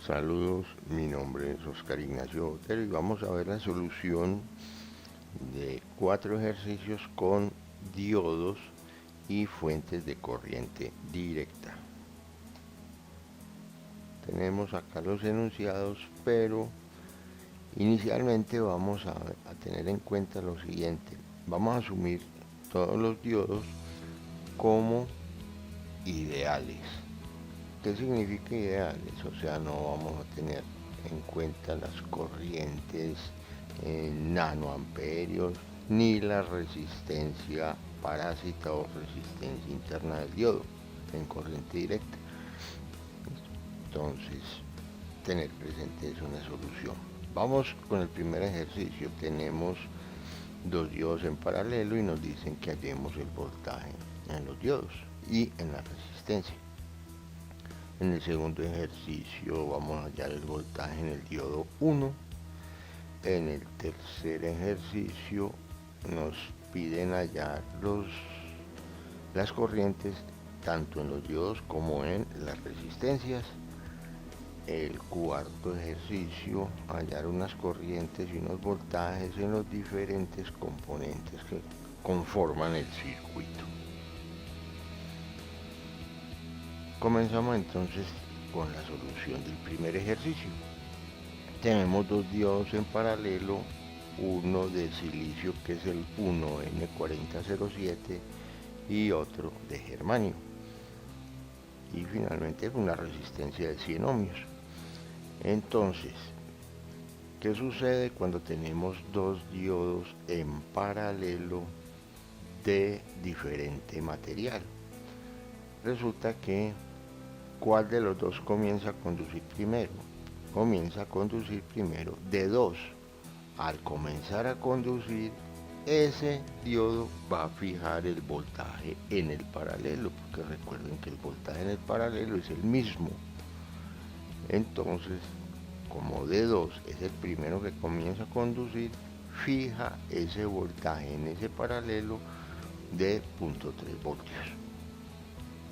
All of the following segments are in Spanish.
Saludos, mi nombre es Oscar Ignacio Botero y vamos a ver la solución de 4 ejercicios con diodos y fuentes de corriente directa. Tenemos acá los enunciados, pero inicialmente vamos a tener en cuenta lo siguiente. Vamos a asumir todos los diodos como ideales. ¿Qué significa ideales? O sea, no vamos a tener en cuenta las corrientes en nanoamperios ni la resistencia parásita o resistencia interna del diodo en corriente directa. Entonces, tener presente es una solución. Vamos con el primer ejercicio. Tenemos dos diodos en paralelo y nos dicen que hallemos el voltaje en los diodos y en la resistencia. En el segundo ejercicio vamos a hallar el voltaje en el diodo 1. En el tercer ejercicio nos piden hallar las corrientes tanto en los diodos como en las resistencias. El cuarto ejercicio, hallar unas corrientes y unos voltajes en los diferentes componentes que conforman el circuito. Comenzamos entonces con la solución del primer ejercicio. Tenemos dos diodos en paralelo, uno de silicio que es el 1N4007 y otro de germanio. Y finalmente una resistencia de 100 ohmios. Entonces, ¿qué sucede cuando tenemos dos diodos en paralelo de diferente material? Resulta que ¿cuál de los dos comienza a conducir primero? Comienza a conducir primero de 2. Al comenzar a conducir, ese diodo va a fijar el voltaje en el paralelo, porque recuerden que el voltaje en el paralelo es el mismo. Entonces, como D2 es el primero que comienza a conducir, fija ese voltaje en ese paralelo de 0.3 voltios.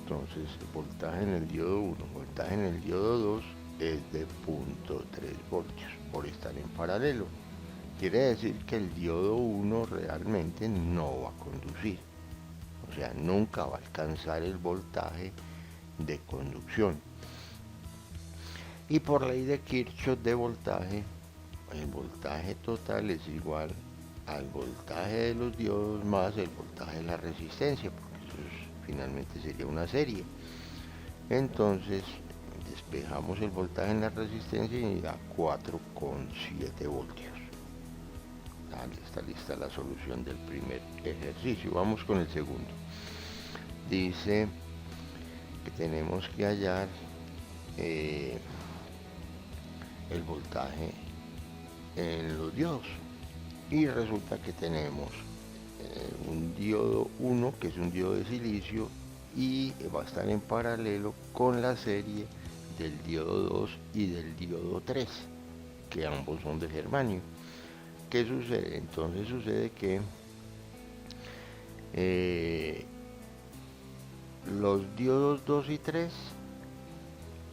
Entonces, el voltaje en el diodo 1, voltaje en el diodo 2 es de 0.3 voltios por estar en paralelo. Quiere decir que el diodo 1 realmente no va a conducir. O sea, nunca va a alcanzar el voltaje de conducción. Y por ley de Kirchhoff de voltaje, el voltaje total es igual al voltaje de los diodos más el voltaje de la resistencia, porque eso finalmente sería una serie. Entonces, despejamos el voltaje en la resistencia y da 4,7 voltios. Está lista la solución del primer ejercicio. Vamos con el segundo. Dice que tenemos que hallar el voltaje en los diodos. Y resulta que tenemos un diodo 1 que es un diodo de silicio y va a estar en paralelo con la serie del diodo 2 y del diodo 3, que ambos son de germanio. ¿Qué sucede? Entonces sucede que los diodos 2 y 3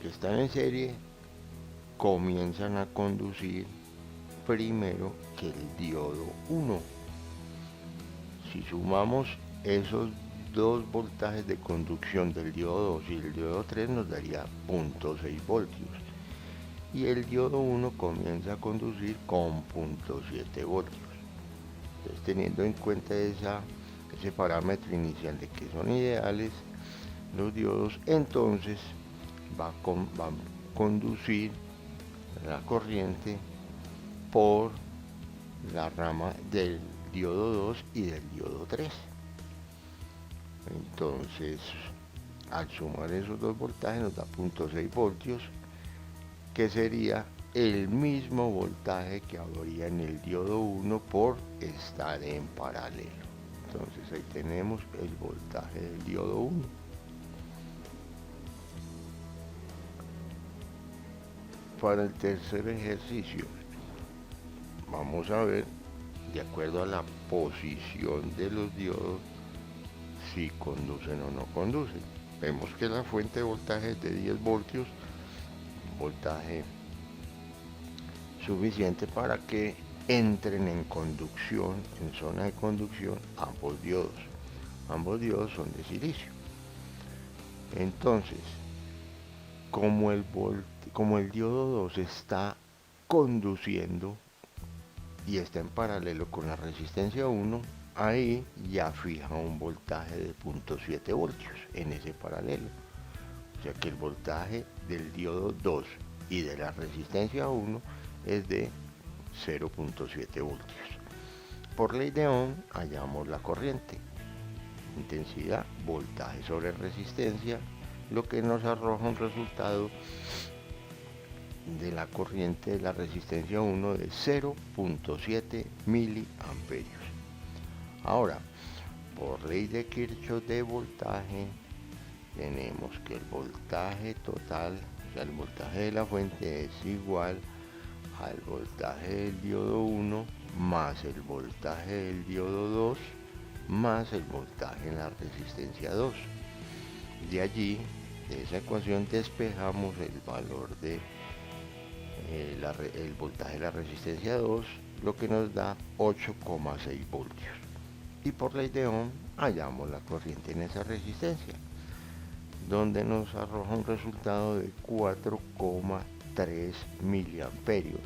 que están en serie comienzan a conducir primero que el diodo 1. Si sumamos esos dos voltajes de conducción del diodo 2 y el diodo 3 nos daría 0.6 voltios. Y el diodo 1 comienza a conducir con 0.7 voltios. Entonces, teniendo en cuenta ese parámetro inicial de que son ideales los diodos, entonces va a conducir la corriente por la rama del diodo 2 y del diodo 3. Entonces, al sumar esos dos voltajes nos da 0.6 voltios, que sería el mismo voltaje que habría en el diodo 1 por estar en paralelo. Entonces ahí tenemos el voltaje del diodo 1. Para el tercer ejercicio, vamos a ver, de acuerdo a la posición de los diodos, si conducen o no conducen. Vemos que la fuente de voltaje es de 10 voltios voltaje suficiente para que entren en conducción, en zona de conducción, ambos diodos. Ambos diodos son de silicio. Entonces, como el diodo 2 está conduciendo y está en paralelo con la resistencia 1, ahí ya fija un voltaje de 0.7 voltios en ese paralelo. O sea que el voltaje del diodo 2 y de la resistencia 1 es de 0.7 voltios. Por ley de Ohm hallamos la corriente, intensidad, voltaje sobre resistencia, lo que nos arroja un resultado de la corriente de la resistencia 1 de 0.7 miliamperios. Ahora, por ley de Kirchhoff de voltaje, tenemos que el voltaje total, o sea, el voltaje de la fuente es igual al voltaje del diodo 1 más el voltaje del diodo 2 más el voltaje en la resistencia 2. De allí, de esa ecuación, despejamos el valor de el voltaje de la resistencia 2, lo que nos da 8,6 voltios. Y por ley de Ohm hallamos la corriente en esa resistencia, donde nos arroja un resultado de 4,3 miliamperios.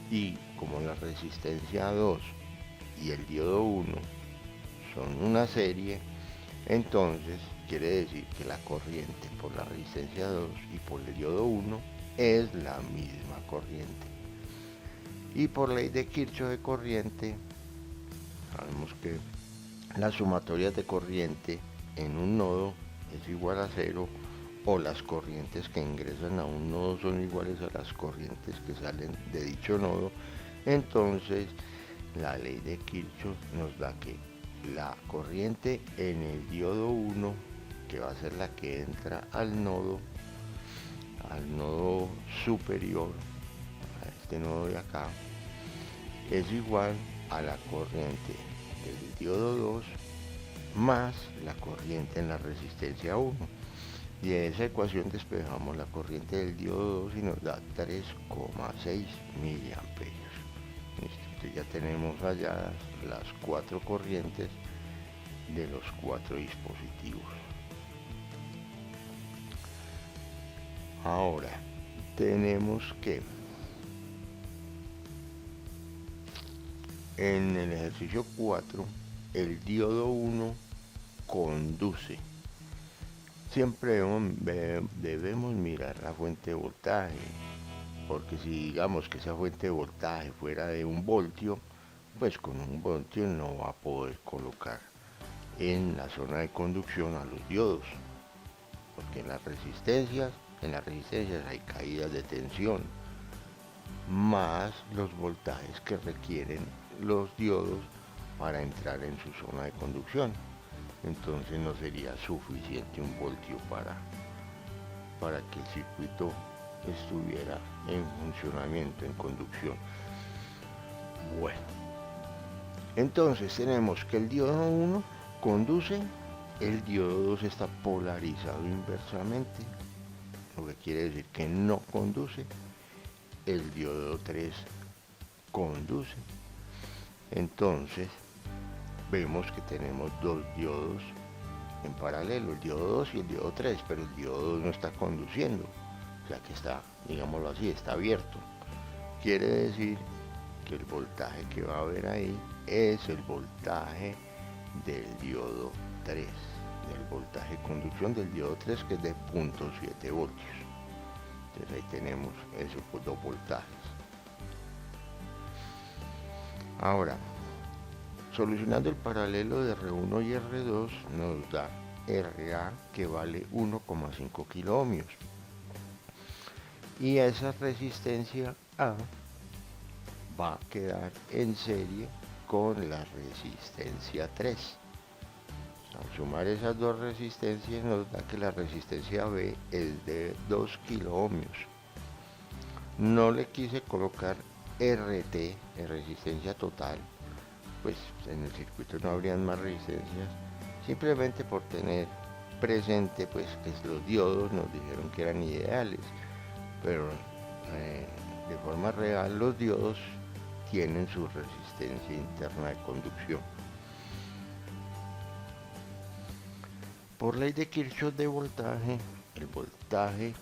Y como la resistencia 2 y el diodo 1 son una serie, entonces quiere decir que la corriente por la resistencia 2 y por el diodo 1 es la misma corriente. Y por ley de Kirchhoff de corriente, sabemos que las sumatorias de corriente en un nodo es igual a 0, o las corrientes que ingresan a un nodo son iguales a las corrientes que salen de dicho nodo. Entonces la ley de Kirchhoff nos da que la corriente en el diodo 1, que va a ser la que entra al nodo superior, a este nodo de acá, es igual a la corriente del diodo 2 más la corriente en la resistencia 1. Y de esa ecuación despejamos la corriente del diodo 2 y nos da 3,6 miliamperios. Entonces ya tenemos halladas las 4 corrientes de los 4 dispositivos. Ahora tenemos que en el ejercicio 4 el diodo 1 conduce. Siempre debemos mirar la fuente de voltaje, porque si digamos que esa fuente de voltaje fuera de 1 voltio, pues con 1 voltio no va a poder colocar en la zona de conducción a los diodos, porque en las resistencias hay caídas de tensión, más los voltajes que requieren los diodos para entrar en su zona de conducción. Entonces no sería suficiente 1 voltio para que el circuito estuviera en funcionamiento, en conducción. Bueno, entonces tenemos que el diodo 1 conduce, el diodo 2 está polarizado inversamente, lo que quiere decir que no conduce, el diodo 3 conduce. Entonces vemos que tenemos 2 diodos en paralelo, el diodo 2 y el diodo 3, pero el diodo 2 no está conduciendo, o sea que está, digámoslo así, está abierto. Quiere decir que el voltaje que va a haber ahí es el voltaje del diodo 3, del voltaje de conducción del diodo 3, que es de 0.7 voltios. Entonces ahí tenemos esos 2 voltajes. Ahora, solucionando el paralelo de R1 y R2 nos da RA, que vale 1,5 kilo ohmios. Y esa resistencia A va a quedar en serie con la resistencia 3. Al sumar esas 2 resistencias nos da que la resistencia B es de 2 kilo ohmios. No le quise colocar RT, resistencia total, pues en el circuito no habrían más resistencias, simplemente por tener presente pues que los diodos nos dijeron que eran ideales, pero de forma real los diodos tienen su resistencia interna de conducción. Por ley de Kirchhoff de voltaje, el voltaje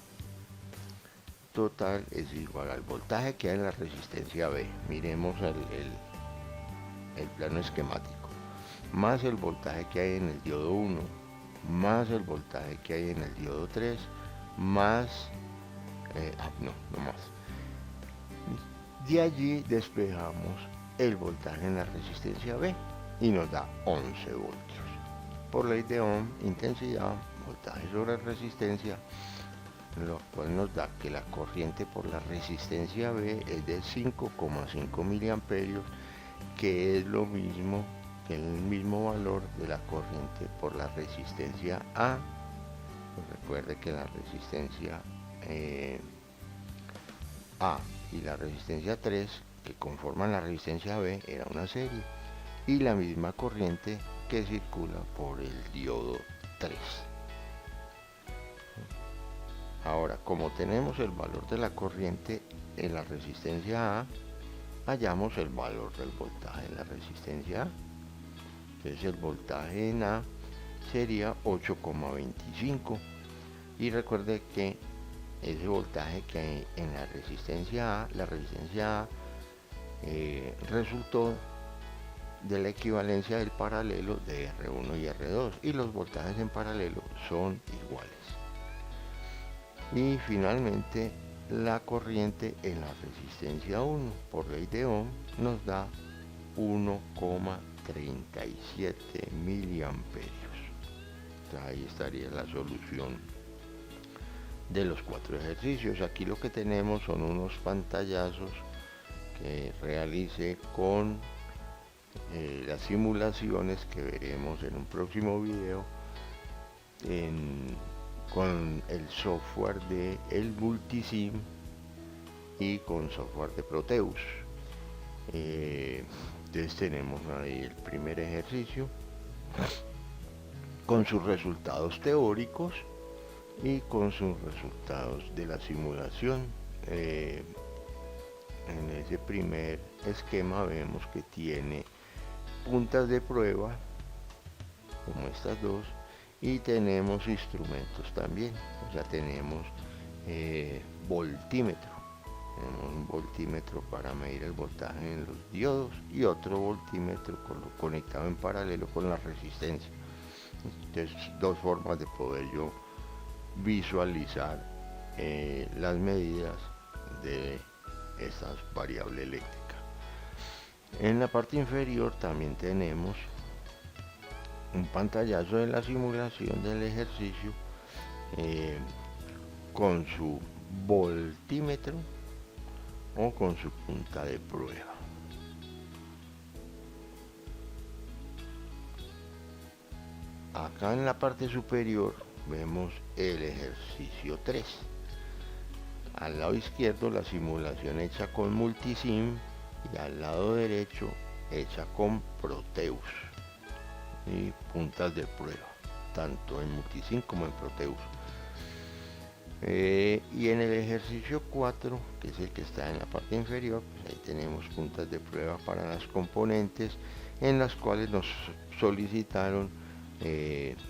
total es igual al voltaje que hay en la resistencia B. Miremos el plano esquemático. Más el voltaje que hay en el diodo 1, más el voltaje que hay en el diodo 3, más... no más. De allí despejamos el voltaje en la resistencia B y nos da 11 voltios. Por ley de Ohm, intensidad, voltaje sobre resistencia, lo cual nos da que la corriente por la resistencia B es de 5,5 miliamperios, que es lo mismo que el mismo valor de la corriente por la resistencia A. Pues recuerde que la resistencia A y la resistencia 3, que conforman la resistencia B, era una serie, y la misma corriente que circula por el diodo 3. Ahora, como tenemos el valor de la corriente en la resistencia A, hallamos el valor del voltaje en la resistencia A. Entonces el voltaje en A sería 8,25. Y recuerde que ese voltaje que hay en la resistencia A resultó de la equivalencia del paralelo de R1 y R2, y los voltajes en paralelo son iguales. Y finalmente la corriente en la resistencia 1 por ley de Ohm nos da 1,37 miliamperios. Ahí estaría la solución de los 4 ejercicios. Aquí lo que tenemos son unos pantallazos que realice con las simulaciones que veremos en un próximo video con el software de el Multisim y con software de Proteus. Entonces tenemos ahí el primer ejercicio con sus resultados teóricos y con sus resultados de la simulación. En ese primer esquema vemos que tiene puntas de prueba como estas dos, y tenemos instrumentos también. O sea, tenemos voltímetro. Tenemos un voltímetro para medir el voltaje en los diodos y otro voltímetro conectado en paralelo con la resistencia. Entonces, dos formas de poder yo visualizar las medidas de esta variable eléctrica. En la parte inferior también tenemos un pantallazo de la simulación del ejercicio con su voltímetro o con su punta de prueba. Acá en la parte superior vemos el ejercicio 3. Al lado izquierdo la simulación hecha con Multisim y al lado derecho hecha con Proteus y puntas de prueba, tanto en Multisim como en Proteus. Y en el ejercicio 4, que es el que está en la parte inferior, pues ahí tenemos puntas de prueba para las componentes, en las cuales nos solicitaron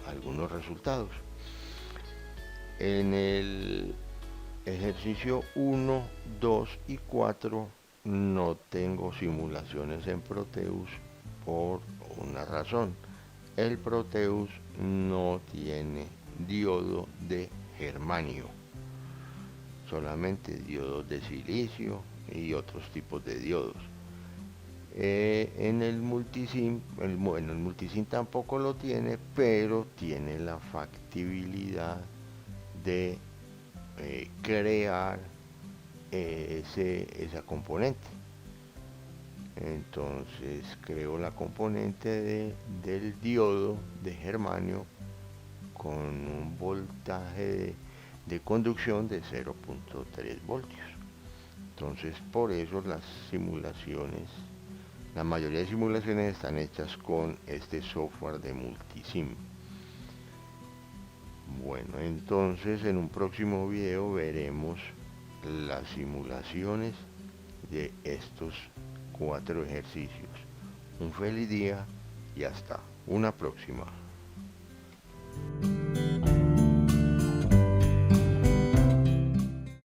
algunos resultados. En el ejercicio 1, 2 y 4 no tengo simulaciones en Proteus por una razón. El Proteus no tiene diodo de germanio, solamente diodos de silicio y otros tipos de diodos. En el Multisim, el Multisim tampoco lo tiene, pero tiene la factibilidad de crear esa componente. Entonces creo la componente del diodo de germanio con un voltaje de conducción de 0,3 voltios. Entonces por eso las simulaciones, la mayoría de simulaciones están hechas con este software de Multisim. Bueno, entonces en un próximo video veremos las simulaciones de estos 4 ejercicios. Un feliz día y hasta una próxima.